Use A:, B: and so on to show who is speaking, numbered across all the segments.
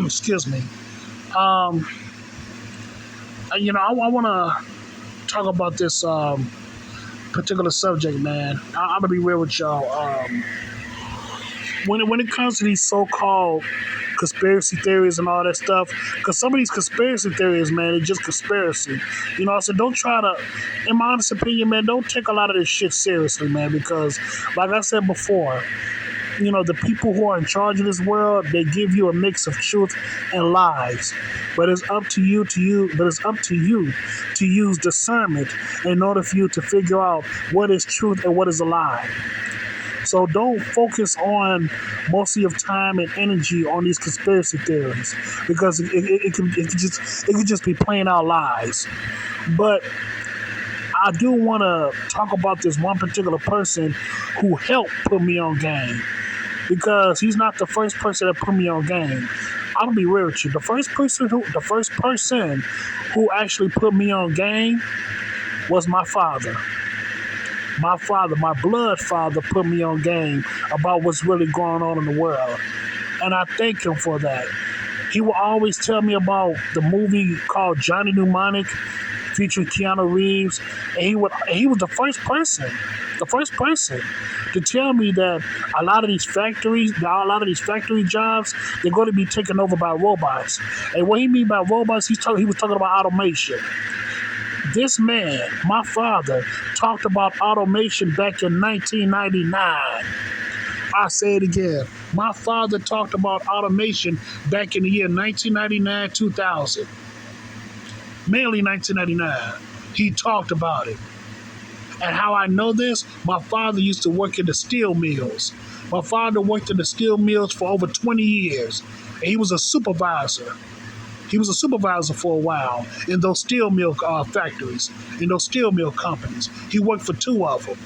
A: Excuse me. Um, I want to talk about this particular subject, man. I'm gonna be real with y'all. When it comes to these so-called conspiracy theories and all that stuff, because some of these conspiracy theories, man, it's just conspiracy. So don't try to, in my honest opinion, man, don't take a lot of this shit seriously, man, because like I said before, the people who are in charge of this world, they give you a mix of truth and lies. But it's up to you to use discernment in order for you to figure out what is truth and what is a lie. So don't focus on most of your time and energy on these conspiracy theories because it could just be plain out lies. But I do want to talk about this one particular person who helped put me on game because he's not the first person that put me on game. I'm gonna be real with you. The first person who actually put me on game was my father. My father, my blood father, put me on game about what's really going on in the world. And I thank him for that. He will always tell me about the movie called Johnny Mnemonic featuring Keanu Reeves. And he was the first person to tell me that a lot of these factory jobs, they're going to be taken over by robots. And what he mean by robots, he was talking about automation. This man, my father, talked about automation back in 1999. I say it again. My father talked about automation back in the year 1999, 2000. Mainly 1999. He talked about it. And how I know this, my father used to work in the steel mills. My father worked in the steel mills for over 20 years. And he was a supervisor. He was a supervisor for a while in those steel mill factories, in those steel mill companies. He worked for two of them.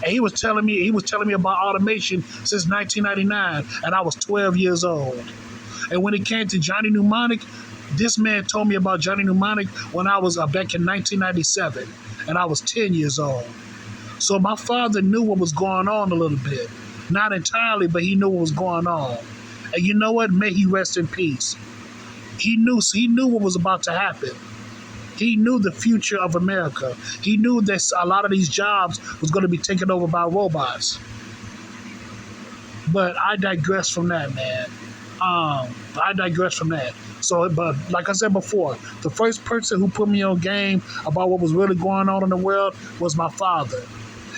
A: And he was telling me about automation since 1999, and I was 12 years old. And when it came to Johnny Mnemonic, this man told me about Johnny Mnemonic when I was back in 1997, and I was 10 years old. So my father knew what was going on a little bit. Not entirely, but he knew what was going on. And you know what? May he rest in peace. He knew what was about to happen. He knew the future of America. He knew that a lot of these jobs was going to be taken over by robots. But I digress from that, man. I digress from that. So, but like I said before, the first person who put me on game about what was really going on in the world was my father.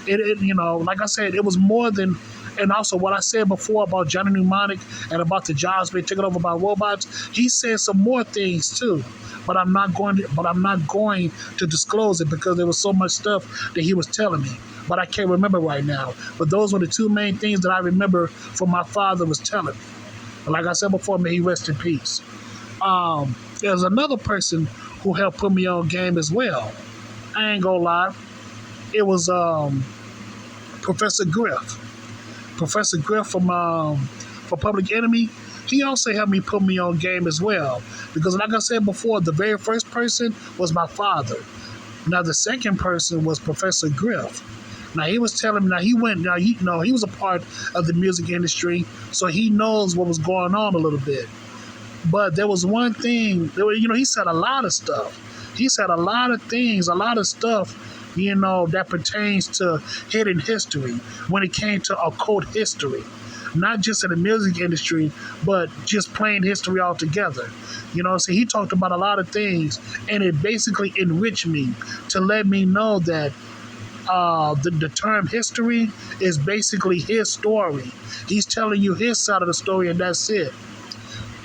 A: Like I said, it was more than. And also, what I said before about Johnny Mnemonic and about the jobs being taken over by robots, he said some more things too. But I'm not going to disclose it because there was so much stuff that he was telling me. But I can't remember right now. But those were the two main things that I remember from my father was telling me. But like I said before, may he rest in peace. There's another person who helped put me on game as well. I ain't gonna lie. It was Professor Griff. Professor Griff from Public Enemy, he also helped me put me on game as well. Because like I said before, the very first person was my father. Now the second person was Professor Griff. Now he was telling me, he was a part of the music industry, so he knows what was going on a little bit. But there was one thing, he said a lot of stuff. He said a lot of things, a lot of stuff that pertains to hidden history when it came to occult history. Not just in the music industry, but just plain history altogether. So he talked about a lot of things, and it basically enriched me to let me know that the term history is basically his story. He's telling you his side of the story, and that's it.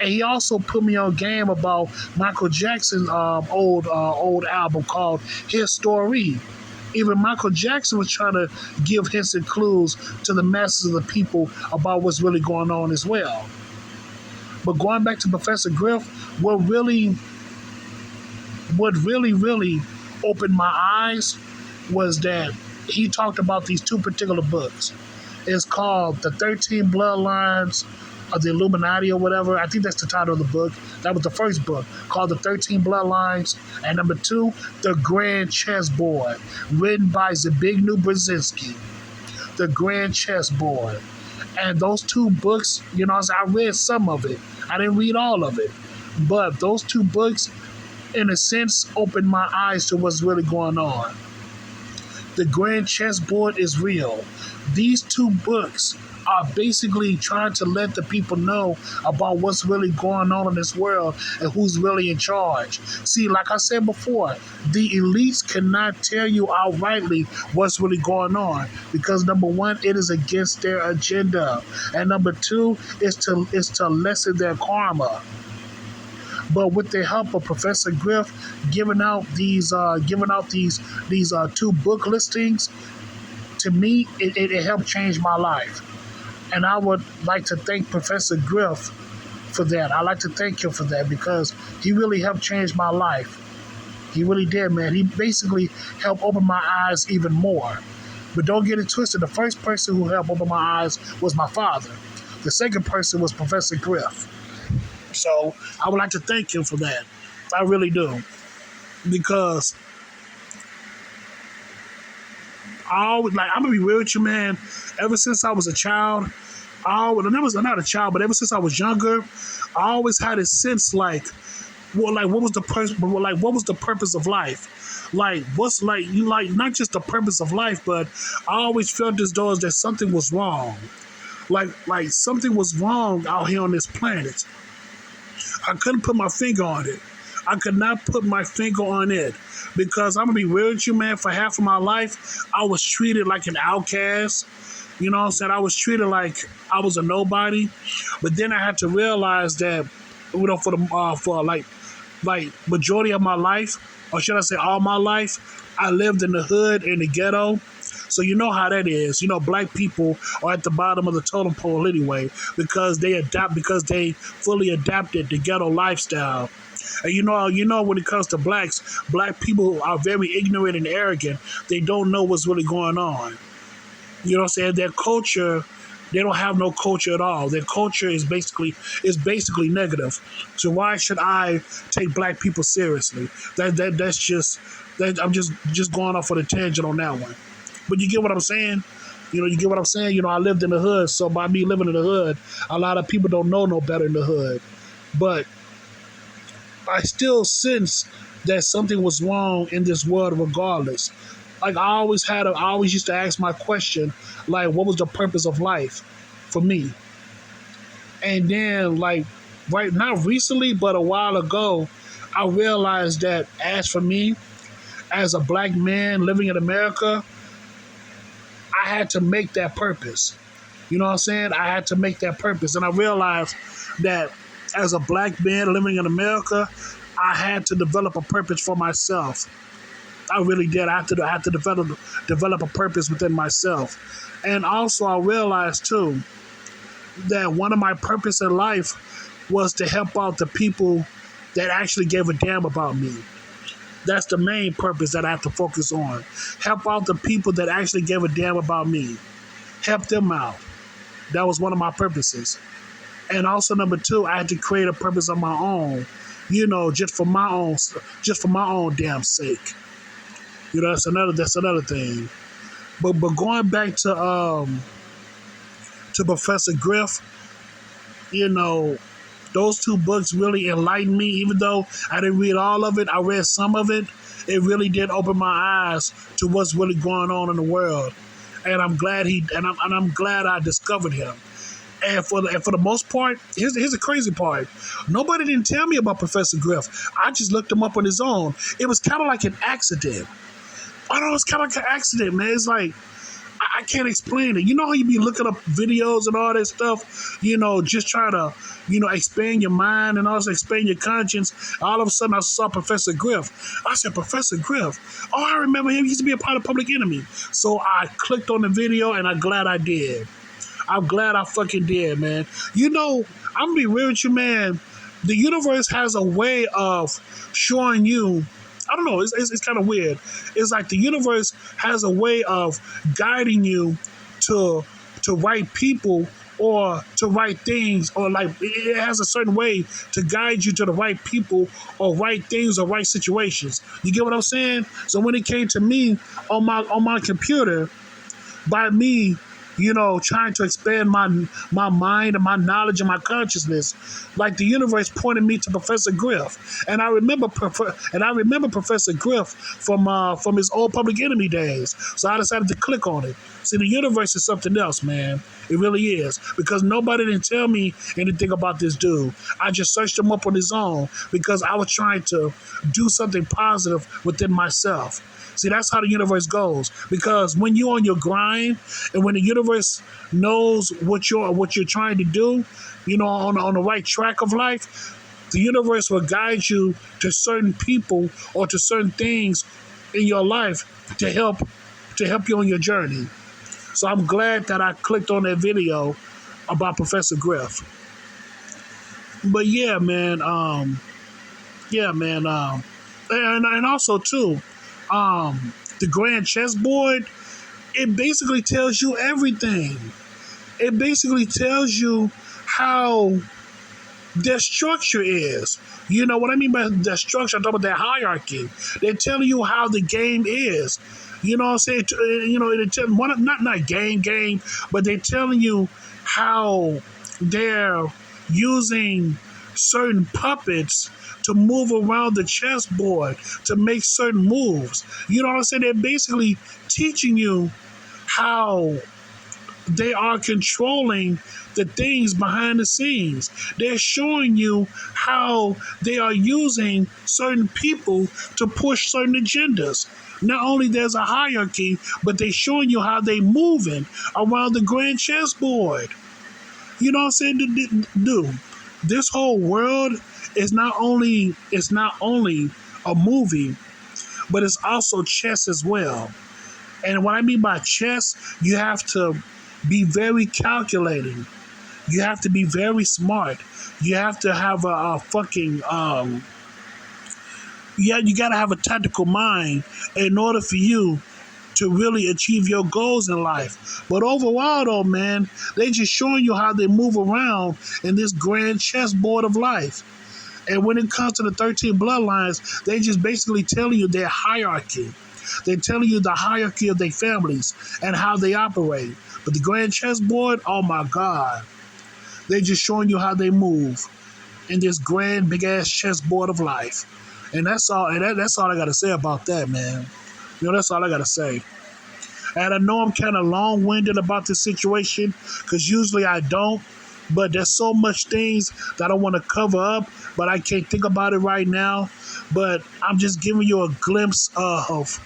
A: And he also put me on game about Michael Jackson's old album called His Story. Even Michael Jackson was trying to give hints and clues to the masses of the people about what's really going on as well. But going back to Professor Griff, what really opened my eyes was that he talked about these two particular books. It's called The 13 Bloodlines of the Illuminati or whatever. I think that's the title of the book. That was the first book, called The 13 Bloodlines. And number 2, The Grand Chessboard, written by Zbigniew Brzezinski. The Grand Chessboard. And those two books, I read some of it. I didn't read all of it. But those two books, in a sense, opened my eyes to what's really going on. The grand chessboard is real. These two books are basically trying to let the people know about what's really going on in this world and who's really in charge. See, like I said before, the elites cannot tell you outrightly what's really going on because number one, it is against their agenda, and number two, is to lessen their karma. But with the help of Professor Griff giving out these two book listings, to me, it helped change my life. And I would like to thank Professor Griff for that. I like to thank him for that because he really helped change my life. He really did, man. He basically helped open my eyes even more. But don't get it twisted. The first person who helped open my eyes was my father. The second person was Professor Griff. So I would like to thank him for that. I really do. Because I'm gonna be real with you, man. Ever since I was a child, not a child, but ever since I was younger, I always had a sense what was the purpose of life? Not just the purpose of life, but I always felt as though that something was wrong. Like something was wrong out here on this planet. I couldn't put my finger on it. I could not put my finger on it because I'm gonna be real with you, man. For half of my life, I was treated like an outcast. You know what I'm saying? I was treated like I was a nobody. But then I had to realize that, for majority of my life, or should I say all my life, I lived in the hood, in the ghetto. So you know how that is. Black people are at the bottom of the totem pole anyway because they fully adapted the ghetto lifestyle. And when it comes to black people are very ignorant and arrogant. They don't know what's really going on. You know what I'm saying? Their culture, they don't have no culture at all. Their culture is basically negative. So why should I take black people seriously? I'm just going off on a tangent on that one. But you get what I'm saying? You get what I'm saying? I lived in the hood, so by me living in the hood, a lot of people don't know no better in the hood. But I still sense that something was wrong in this world regardless. I always used to ask my question, what was the purpose of life for me? And then, not recently, but a while ago, I realized that as for me, as a black man living in America, I had to make that purpose. You know what I'm saying? I had to make that purpose. And I realized that as a black man living in America, I had to develop a purpose for myself. I really did. I had to develop a purpose within myself. And also I realized too that one of my purpose in life was to help out the people that actually gave a damn about me. That's the main purpose that I have to focus on. Help out the people that actually gave a damn about me. Help them out. That was one of my purposes. And also number two, I had to create a purpose of my own, just for my own damn sake. That's another thing. But going back to Professor Griff, those two books really enlightened me. Even though I didn't read all of it, I read some of it. It really did open my eyes to what's really going on in the world. And I'm glad I'm glad I discovered him. And for the most part, here's the crazy part. Nobody didn't tell me about Professor Griff. I just looked him up on his own. It was kind of like an accident. I know it's kind of like an accident, man. It's like, I can't explain it. You know how you be looking up videos and all that stuff, just trying to, expand your mind and also expand your conscience. All of a sudden, I saw Professor Griff. I said, Professor Griff? Oh, I remember him. He used to be a part of Public Enemy. So I clicked on the video, and I'm glad I did. I'm glad I fucking did, man. I'm going to be real with you, man. The universe has a way of showing you, I don't know, it's kind of weird. It's like the universe has a way of guiding you to right people or to right things, or it has a certain way to guide you to the right people or right things or right situations. You get what I'm saying? So when it came to me on my computer, by me trying to expand my mind and my knowledge and my consciousness. Like the universe pointed me to Professor Griff, and I remember Professor Griff from his old Public Enemy days. So I decided to click on it. See, the universe is something else, man. It really is, because nobody didn't tell me anything about this dude. I just searched him up on his own because I was trying to do something positive within myself. See, that's how the universe goes. Because when you're on your grind, and when the universe knows what you're trying to do, on the right track of life, the universe will guide you to certain people or to certain things in your life to help you on your journey. So I'm glad that I clicked on that video about Professor Griff. But yeah, man. And also too, the grand chessboard, it basically tells you everything. It basically tells you how their structure is. You know what I mean by their structure? I'm talking about their hierarchy. They're telling you how the game is. You know what I'm saying? Not game, but they're telling you how they're using certain puppets to move around the chessboard to make certain moves. You know what I'm saying? They're basically teaching you how they are controlling the things behind the scenes. They're showing you how they are using certain people to push certain agendas. Not only there's a hierarchy, but they're showing you how they moving around the grand chessboard. You know what I'm saying? Dude, this whole world is not only a movie, but it's also chess as well. And what I mean by chess, you have to be very calculating. You have to be very smart. You have to have a fucking you got to have a tactical mind in order for you to really achieve your goals in life. But overall, though, man, they just showing you how they move around in this grand chessboard of life. And when it comes to the 13 bloodlines, they just basically telling you their hierarchy. They're telling you the hierarchy of their families and how they operate. But the grand chessboard, oh my God, they're just showing you how they move in this grand, big ass chessboard of life. And that's all. And that's all I got to say about that, man. That's all I got to say. And I know I'm kind of long-winded about this situation, because usually I don't. But there's so much things that I want to cover up, but I can't think about it right now. But I'm just giving you a glimpse of.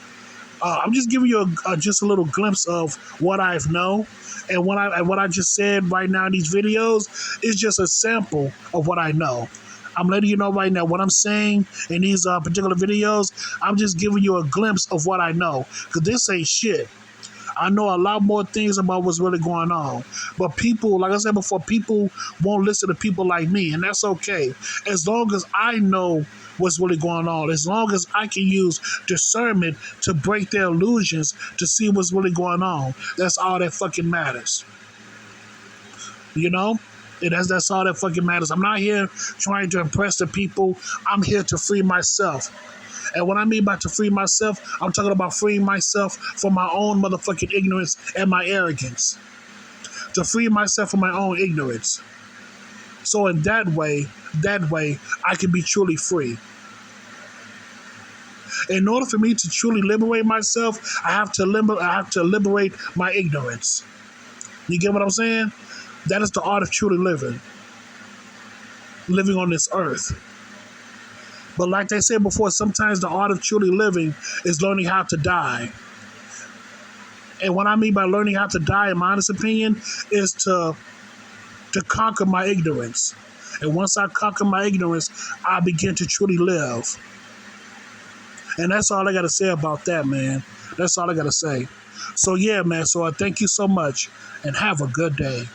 A: Just a little glimpse of what I've known, and what I just said right now in these videos is just a sample of what I know. I'm letting you know right now what I'm saying in these particular videos. I'm just giving you a glimpse of what I know, because this ain't shit. I know a lot more things about what's really going on. But people, like I said before, people won't listen to people like me, and that's okay. As long as I know what's really going on, as long as I can use discernment to break their illusions to see what's really going on, that's all that fucking matters. And that's all that fucking matters. I'm not here trying to impress the people. I'm here to free myself. And what I mean by to free myself, I'm talking about freeing myself from my own motherfucking ignorance and my arrogance. To free myself from my own ignorance. So in that way, I can be truly free. In order for me to truly liberate myself, I have to liberate my ignorance. You get what I'm saying? That is the art of truly living on this earth. But like they said before, sometimes the art of truly living is learning how to die. And what I mean by learning how to die, in my honest opinion, is to conquer my ignorance. And once I conquer my ignorance, I begin to truly live. And that's all I got to say about that, man. That's all I got to say. So yeah, man. So I thank you so much, and have a good day.